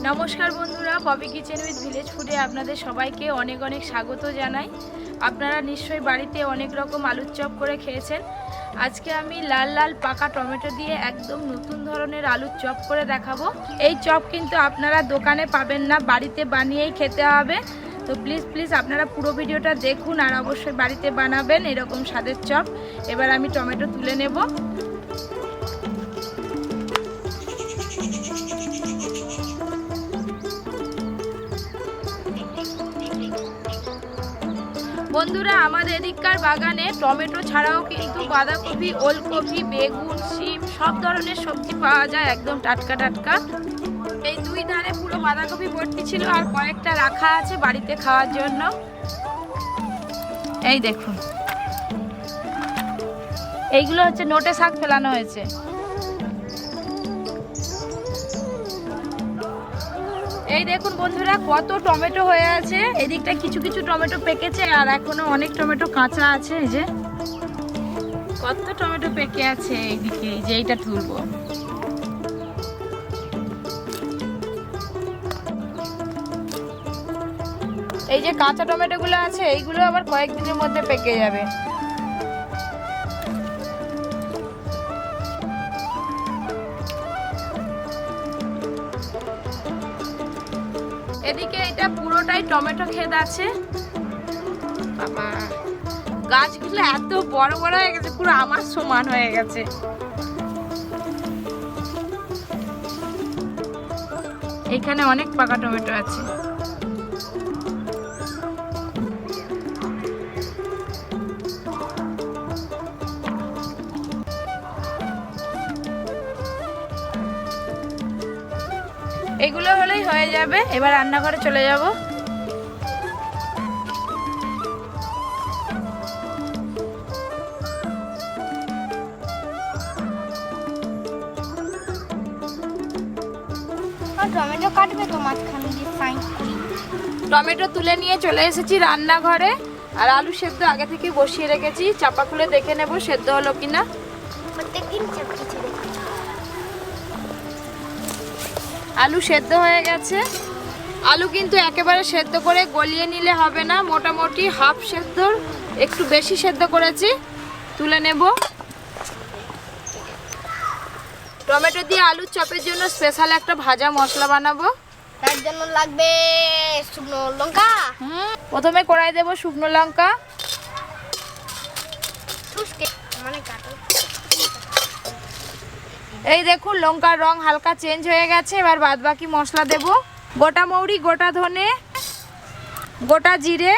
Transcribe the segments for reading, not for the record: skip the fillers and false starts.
নমস্কার বন্ধুরা, poppy Kitchen with village ফুডে আপনাদের সবাইকে অনেক অনেক স্বাগত জানাই। আপনারা নিশ্চয়ই বাড়িতে অনেক রকম আলুর চপ করে খেয়েছেন। আজকে আমি লাল লাল পাকা টমেটো দিয়ে একদম নতুন ধরনের আলুর চপ করে দেখাবো। এই চপ কিন্তু আপনারা দোকানে পাবেন না, বাড়িতে বানিয়েই খেতে হবে। তো প্লিজ আপনারা পুরো ভিডিওটা দেখুন আর অবশ্যই বাড়িতে বানাবেন এরকম স্বাদের চপ। এবার আমি টমেটো তুলে নেব। বন্ধুরা, আমাদের এদিককার বাগানে টমেটো ছাড়াও কিন্তু বাঁধাকপি, ওলকপি, বেগুন, শিম সব ধরনের সবজি পাওয়া যায় একদম টাটকা টাটকা। এই দুই ধারে পুরো বাঁধাকপি ভর্তি ছিল আর কয়েকটা রাখা আছে বাড়িতে খাওয়ার জন্য। এই দেখুন, এইগুলো হচ্ছে নোটে শাক ফেলানো হয়েছে। এই দেখুন বন্ধুরা, কত টমেটো হয়ে আছে। এদিকটা কিছু কিছু টমেটো পেকেছে আর এখনো অনেক টমেটো কাঁচা আছে। এই যে কত টমেটো পেকে আছে এইদিকে, এই যে এইটা তুলবো। এই যে কাঁচা টমেটো গুলো আছে, এইগুলো আবার কয়েকদিনের মধ্যে পেকে যাবে। এদিকে এটা পুরোটাই টমেটো ক্ষেত আছে। বাবা, গাছগুলো এত বড় বড় হয়ে গেছে, পুরো আমার সমান হয়ে গেছে। এখানে অনেক পাকা টমেটো আছে। এগুলো হলেই হয়ে যাবে। এবার রান্নাঘরে চলে যাব। টমেটো কাটবে তো মাঝখানে দিয়ে সাইড করি। টমেটো তুলে নিয়ে চলে এসেছি রান্নাঘরে আর আলু সেদ্ধ আগে থেকে বসিয়ে রেখেছি। চাপা খুলে দেখে নেব সেদ্ধ হলো কিনা। প্রত্যেকদিন চাপটি ছেড়ে আলু সেদ্ধ হয়ে গেছে। আলু কিন্তু একেবারে সেদ্ধ করে গলিয়ে নিলে হবে না, মোটামুটি হাফ সেদ্ধ, একটু বেশি সেদ্ধ করেছি। তুলে নেব। টমেটো দিয়ে আলুর চপের জন্য স্পেশাল একটা ভাজা মশলা বানাবো। তার জন্য লাগবে শুকনো লঙ্কা। প্রথমে কড়াই দেব শুকনো লঙ্কা। মানে কাটো। এই দেখুন, লঙ্কার রং হালকা চেঞ্জ হয়ে গেছে। এবার বাদ বাকি মশলা দেব। গোটা মৌরি, গোটা ধনে, গোটা জিরে,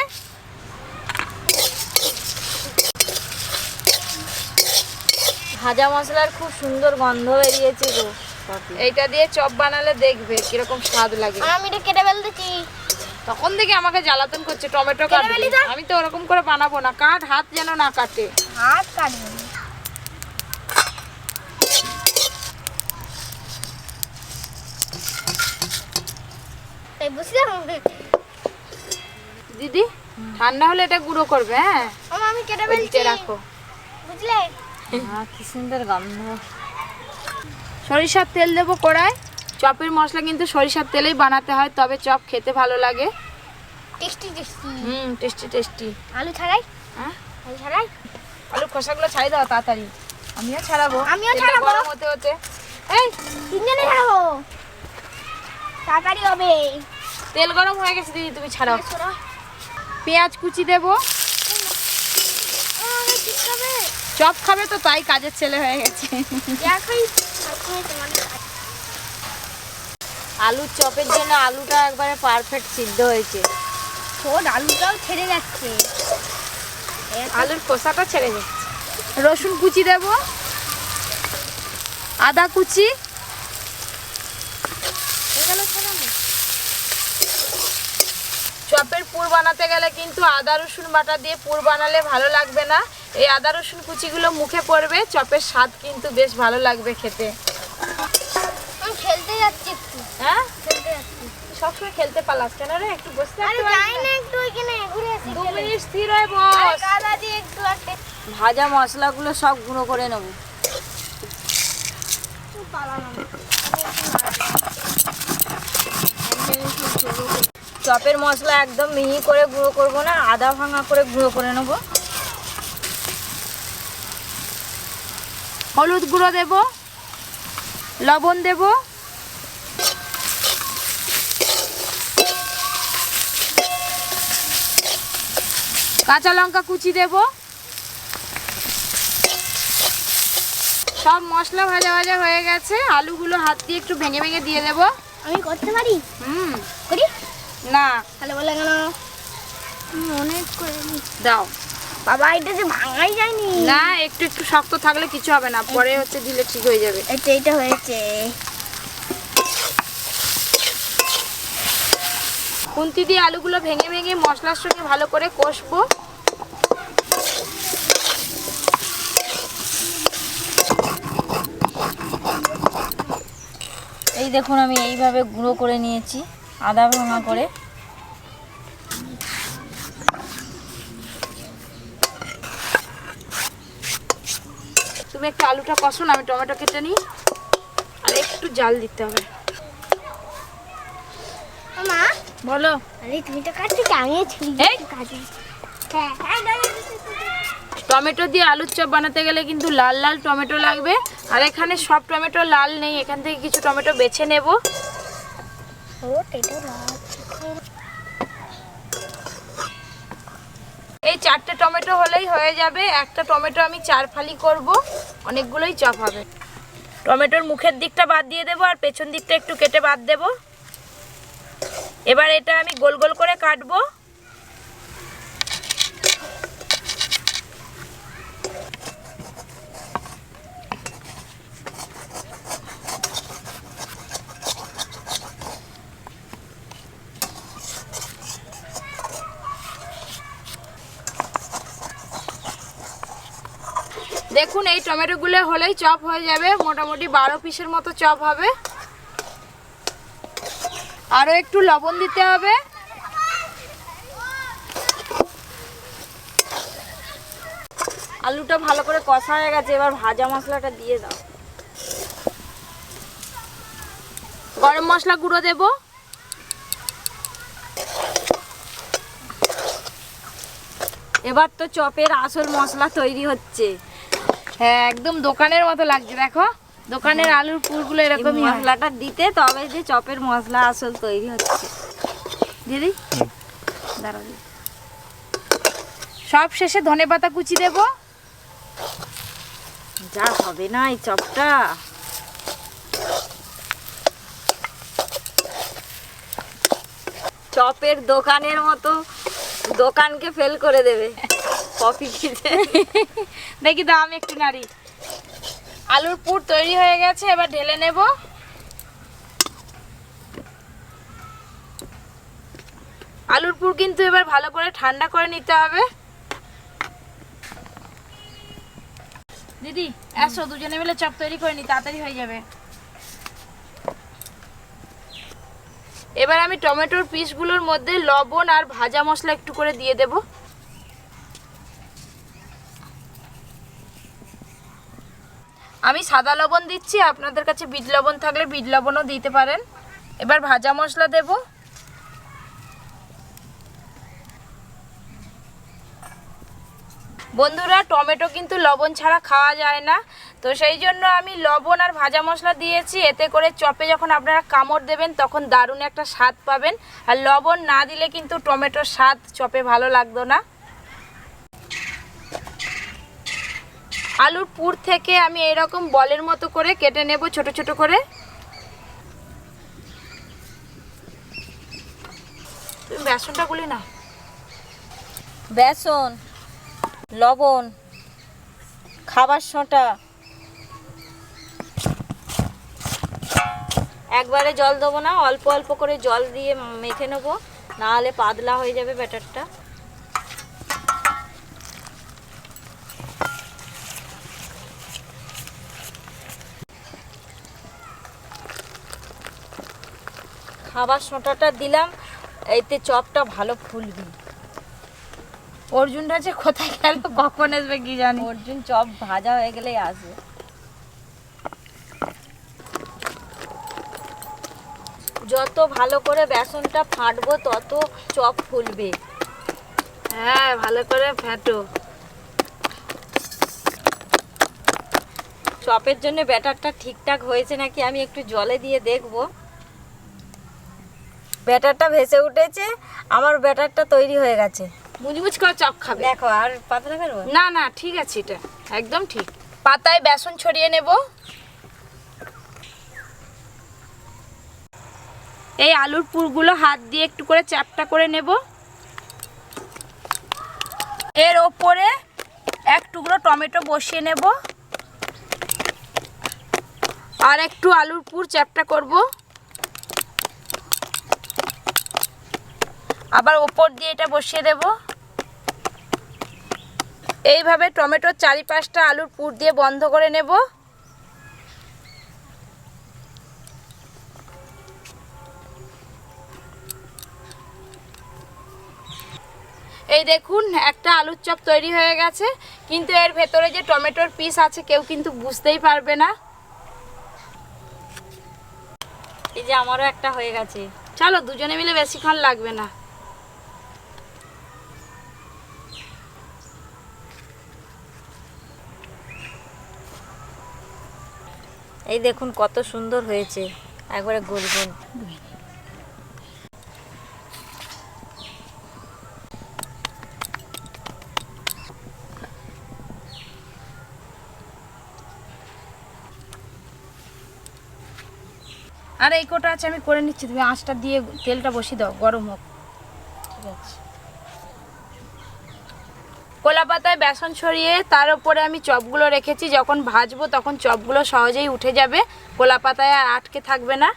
ভাজা মশলার খুব সুন্দর গন্ধ বেরিয়েছে গো। এইটা দিয়ে চপ বানালে দেখবে কিরকম স্বাদ লাগে। আমি এটা কেটে ফেলতেছি। তখন থেকে আমাকে জ্বালাতন করছে টমেটো কাটবে। আমি তো ওরকম করে বানাবো না, কাট, হাত যেন না কাটে। হাত কাটবে। এই বুঝলে দিদি, ঠান্ডা হলে এটা গুঁড়ো করবে। হ্যাঁ, আমি কেটে ফেলছি, রাখো। বুঝলে? কি সুন্দর গন্ধ। সরিষার তেল দেবো কড়াই। চপের মশলা কিন্তু সরিষার তেলেই বানাতে হয়, তবে চপ খেতে ভালো লাগে। Tasty tasty. Tasty tasty. আলু ছাড়াই? হ্যাঁ, আলু ছাড়াই। আলু খোসাগুলো ছাড়িয়ে দাও তাড়াতাড়ি। আমিও ছাড়াবো। ছাড়াবো। গরম হতে হতে এই তিনজনে ছাড়াবো, তাড়াতাড়ি হবে। তেল গরম হয়ে গেছে দিদি, তুমি ছাড়াও। পেঁয়াজ কুচি দেবো। চপ খাবে তো তাই কাজের ছেলে হয়ে গেছে। আলুর চপের জন্য আলুটা একবারে পারফেক্ট সিদ্ধ হয়েছে। আলুটাও ছেড়ে যাচ্ছে, আলুর খোসাটা ছেড়ে যাচ্ছে। রসুন কুচি দেব, আদা কুচি। চপের পুর বানাতে গেলে কিন্তু আদা রসুন বাটা দিয়ে পুর বানালে ভালো লাগবে না। এই আদা রসুন কুচিগুলো মুখে পড়বে, চপের স্বাদ কিন্তু বেশ ভালো লাগবে খেতে। খেলতে যাচ্ছি একটু। হ্যাঁ, খেলতে যাচ্ছি। সবসময় খেলতে পালাস কেন রে? একটু বসতে আরে যাই না, একটু ওইখানে ঘুরে আসি। 2 মিনিট স্থির হয়ে বস। কাদা দিয়ে একটু একটা ভাজা মশলাগুলো সব গুঁড়ো করে নেব। চপের মশলা একদম মিহি করে গুঁড়ো করবো না, আদা ভাঙা করে গুঁড়ো করে নেব। হলুদ গুঁড়ো দেব, লবণ দেব, কাঁচা লঙ্কা কুচি দেব। সব মশলা ভাজা ভাজা হয়ে গেছে, আলুগুলো হাত দিয়ে একটু ভেঙে ভেঙে দিয়ে দেব। আমি করতে পারি? করি না, তাহলে বলে কেন? অনেক করে নি। দাও। বাবা এটা যে ভাঙাই যায়নি। না, একটু একটু শক্ত থাকলে কিছু হবে না, পরে হচ্ছে দিলে ঠিক হয়ে যাবে। এটা হয়েছে। খুন্তি দিয়ে আলুগুলো ভেঙে ভেঙে মশলার সঙ্গে ভালো করে কষবো। এই দেখুন আমি এইভাবে গুঁড়ো করে নিয়েছি, আদা ভাঙা করে। তুমি একটু আলুটা কষো না, আমি টমেটো কেটে নিই। আর একটু জাল দিতে হবে। মা বলো। আরে তুমি তো কাটতে আমি ছুরি কাটি। হ্যাঁ টমেটো দিয়ে আলুর চপ বানাতে গেলে কিন্তু লাল লাল টমেটো লাগবে, আর এখানে সব টমেটো লাল নেই, এখান থেকে কিছু টমেটো বেছে নেব। এই 4টে টমেটো হলেই হয়ে যাবে। একটা টমেটো আমি 4 ফালি করব, অনেকগুলোই চপ হবে। টমেটোর মুখের দিকটা বাদ দিয়ে দেবো, আর পেছন দিকটা একটু কেটে বাদ দেব। এবার এটা আমি গোল গোল করে কাটবো। দেখুন এই টমেটোগুলো হলেই চপ হয়ে যাবে, মোটামুটি 12 পিসের মতো চপ হবে। আরও একটু লবণ দিতে হবে। আলুটা ভালো করে কষা হয়ে গেছে, এবার ভাজা মশলাটা দিয়ে দাও। গরম মশলা গুঁড়ো দেব, এবার তো চপের আসল মশলা তৈরি হচ্ছে। হ্যাঁ একদম দোকানের মতো লাগছে, দেখো দোকানের আলুর পুরগুলো এরকম মশলাটা দিতে তবে যে চপের মশলা আসল তৈরি হচ্ছে। দিদি দাঁড়াও, সব শেষে ধনেপাতা কুচি দেব। যা হবে না এই চপটা। চপের দোকানের মতো দোকানকে ফেল করে দেবে কফি খেতে। দেখি দাও, আমি একটু নাড়ি। আলুর পুর তৈরি হয়ে গেছে, এবার ঢেলে নেব। আলুর পুর কিন্তু এবার ভালো করে ঠান্ডা করে নিতে হবে। দিদি এসো, দুজনে মিলে চপ তৈরি করে নি, তাড়াতাড়ি হয়ে যাবে। এবার আমি টমেটোর পিসগুলোর মধ্যে লবণ আর ভাজা মশলা একটু করে দিয়ে দেব। আমি সাদা লবণ দিচ্ছি, আপনাদের কাছে বিট লবণ থাকলে বিট লবণও দিতে পারেন। এবার ভাজা মশলা দেব। বন্ধুরা টমেটো কিন্তু লবণ ছাড়া খাওয়া যায় না, তো সেই জন্য আমি লবণ আর ভাজা মশলা দিয়েছি। এতে করে চপে যখন আপনারা কামড় দেবেন তখন দারুণ একটা স্বাদ পাবেন। আর লবণ না দিলে কিন্তু টমেটোর স্বাদ চপে ভালো লাগতো না। আলুর পুর থেকে আমি এরকম বলের মতো করে কেটে নেব ছোট ছোট করে। তুমি বেসনটা গুলি না। বেসন, লবণ, খাবার সোঁটা, একবারে জল দেবো না, অল্প অল্প করে জল দিয়ে মেখে নেবো, না হলে পাতলা হয়ে যাবে ব্যাটারটা। খাবার সোঁটাটা দিলাম, এতে চপটা ভালো ফুলবে। অর্জুনটা যে কোথায় গেল, কখন আসবে কি জানি। অর্জুন চপ ভাজা হয়ে গেলেই আসবে। যত ভালো করে বেসনটা ফাটবো তত চপ ফুলবে। হ্যাঁ, ভালো করে ফেটো। চপের জন্য ব্যাটারটা ঠিকঠাক হয়েছে নাকি আমি একটু জলে দিয়ে দেখব। ব্যাটারটা ভেসে উঠেছে, আমার ব্যাটারটা তৈরি হয়ে গেছে। মুচমুচ করে চপ খাবে। দেখো, আর পাতলা করবো না না, ঠিক আছে, এটা একদম ঠিক। পাতায় বেসন ছড়িয়ে নেব। এই আলুর পুরগুলো হাত দিয়ে একটু করে চ্যাপটা করে নেব। এর ওপরে এক টুকরো টমেটো বসিয়ে নেব, আর একটু আলুর পুর চ্যাপটা করব। আবার ওপর দিয়ে এটা বসিয়ে দেব। এইভাবে টমেটোর চারিপাশটা আলুর পুর দিয়ে বন্ধ করে নেব। এই দেখুন, একটা আলুর চপ তৈরি হয়ে গেছে, কিন্তু এর ভেতরে যে টমেটোর পিস আছে কেউ কিন্তু বুঝতেই পারবে না। এই যে আমারও একটা হয়ে গেছে। চলো, দুজনে মিলে বেশিক্ষণ লাগবে না। এই দেখুন কত সুন্দর হয়েছে, একবারে গোল গোল। আর এই কোটা আছে, আমি করে নিচ্ছি, তুমি আঁচটা দিয়ে তেলটা বসিয়ে দাও, গরম হোক। ঠিক আছে। কলা পাতায় বেসন ছড়িয়ে তার উপরে আমি চপগুলো রেখেছি, যখন ভাজবো তখন চপগুলো সহজেই উঠে যাবে, কলা পাতায় আর আটকে থাকবে না।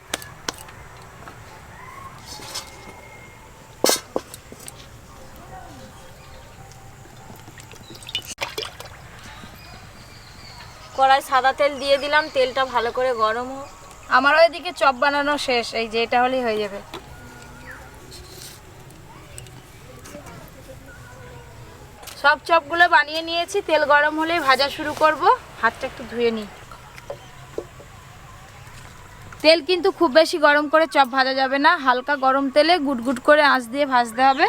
কড়াই সাদা তেল দিয়ে দিলাম, তেলটা ভালো করে গরম হোক। আমারও এদিকে চপ বানানো শেষ, এই যে এটা হলেই হয়ে যাবে। সব চপগুলো বানিয়ে নিয়েছি, তেল গরম হলেই ভাজা শুরু করব। হাতটা একটু ধুয়ে নিই। তেল কিন্তু খুব বেশি গরম করে চপ ভাজা যাবে না, হালকা গরম তেলে গুটগুট করে আঁচ দিয়ে ভাজতে হবে।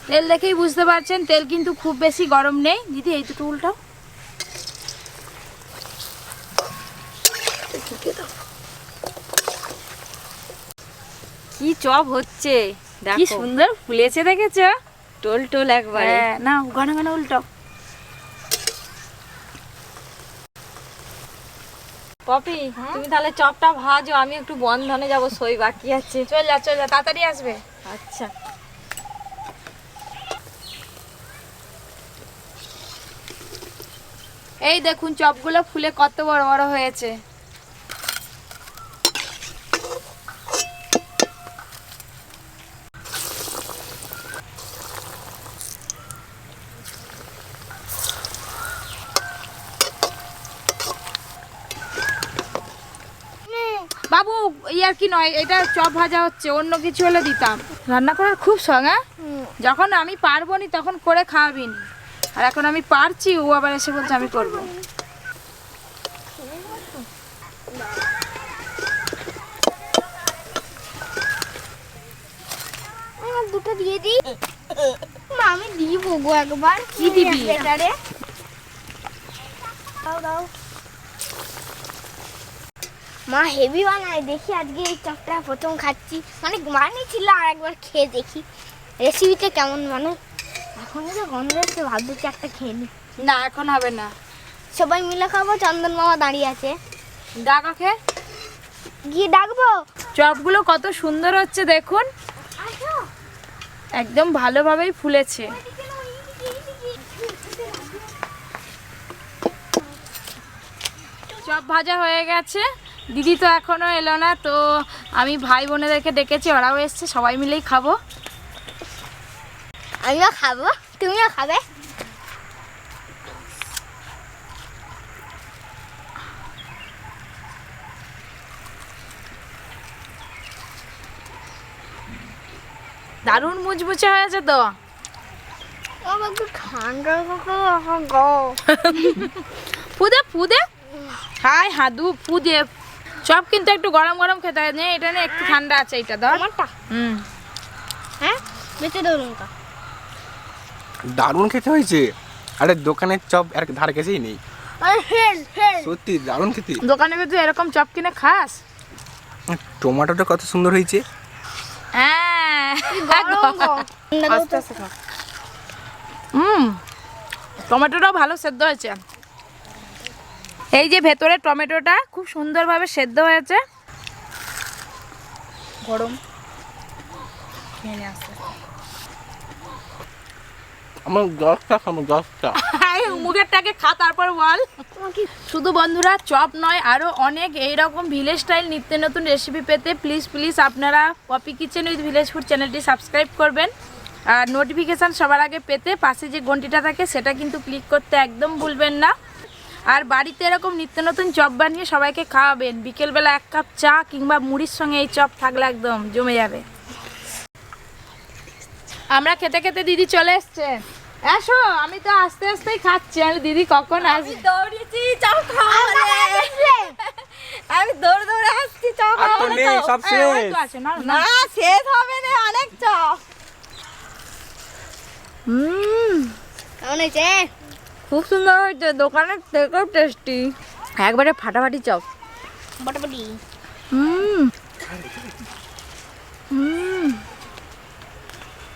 তেল দেখেই বুঝতে পারছেন তেল কিন্তু খুব বেশি গরম নেই। দিদি, এই দুটো উল্টাও। কি চপ হচ্ছে, কি সুন্দর ফুলেছে, দেখেছো? টোল টোল একবারে। না, ঘন ঘন উল্টাও। পপি, তুমি তাহলে চপটা ভাজো, আমি একটু বন্ধনে যাব, সই বাকি আছে। চল যা, তাড়াতাড়ি আসবে। আচ্ছা। এই দেখুন চপগুলো ফুলে কত বড় বড় হয়েছে। বাবু, ইয়ার কি নয়, এটা চপ ভাজা হচ্ছে, অন্য কিছু হলে দিতাম। রান্না করার খুব শখ। হ্যাঁ, যখন আমি পারবো নি তখন করে খাওয়াবি নি, আর এখন আমি পারছি, ও আবার এসে বলছে আমি করবো। দুটো দিয়ে দিই। মা, আমি দিব গো একবার। কি দিবি? ব্যাটারে দাও দাও। মা হেভি বানায়, দেখি আজকে এই চপটা প্রথম খাচ্ছি, মানে বানিয়েছিল, আর একবার খেয়ে দেখি রেসিপিটা কেমন। মানে এখন যে গন্ধ হচ্ছে, ভাবছি একটা খেয়ে নি। না, এখন হবে না, সবাই মিলে খাবো। চন্দন মামা দাঁড়িয়ে আছে, ডাক ওকে। গিয়ে ডাকবো। চপগুলো কত সুন্দর হচ্ছে দেখুন, আসো। একদম ভালোভাবেই ফুলেছে। চপ ভাজা হয়ে গেছে। দিদি তো এখনো এলো না, তো আমি ভাই বোনেদেরকে ডেকেছি, ওরাও এসছে, সবাই মিলেই খাবো। আমিও খাবো, তুমিও খাবে। দারুণ মুচমুচে হয়েছে তো। আমার একটু ঠান্ডা গো। ফুদে ফুদে হাই হাদু ফুদে। চপ কিন্তু একটু গরম গরম খেতে হয়, নে এটা না একটু ঠান্ডা আছে, এটা ধর। আমারটা হুম হ্যাঁ বেঁচে দেবো লঙ্কা। দারুণ খেতে হয়েছে। আরে দোকানের চপ আর ধার কাছেই নেই, আরে হেল হেল সত্যি দারুণ খেতে। দোকানে কিন্তু এরকম চপ কিনে খাস? টমেটোটা কত সুন্দর হয়েছে। হ্যাঁ গরম গো। আস্তে আস্তে খা। টমেটোটাও ভালো সেদ্ধ হয়েছে। এই যে ভেতরে টমেটোটা খুব সুন্দরভাবে সেদ্ধ হয়েছে। গরম খেয়ে নে আস্তে আস্তে। আমার দশটা খাবো, 10টা। মুখেরটাকে খা তারপর বল। শুধু বন্ধুরা চপ নয়, আরও অনেক এইরকম ভিলেজ স্টাইল নিত্য নতুন রেসিপি পেতে প্লিজ আপনারা Poppy Kitchen with Village Food চ্যানেলটি সাবস্ক্রাইব করবেন। আর নোটিফিকেশান সবার আগে পেতে পাশে যে ঘন্টিটা থাকে সেটা কিন্তু ক্লিক করতে একদম ভুলবেন না। আর বাড়িতে এরকম নিত্য নতুন চপ বানিয়ে সবাইকে খাওয়াবেন। বিকেলবেলা 1 কাপ চা কিংবা মুড়ির সঙ্গে এই চপ থাকলে একদম জমে যাবে। আমরা খেতে খেতে দিদি চলে এসছে। এসো, আমি তো আস্তে আস্তেই খাচ্ছি। আমি দিদি কখন আসবে? দৌড়েছি চপ খাওয়া, আমি দৌড়ে দৌড়ে আসছি চপ আর তো নেই, সব শেষ। আছে না না। না শেষ হবে না, অনেক চপ। কেমন হয়েছে? খুব সুন্দর হয়েছে, দোকানের থেকেও টেস্টি, একবারে ফাটাফাটি চপ। বটবটি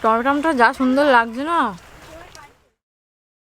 টমেটোটা যা সুন্দর লাগছে না।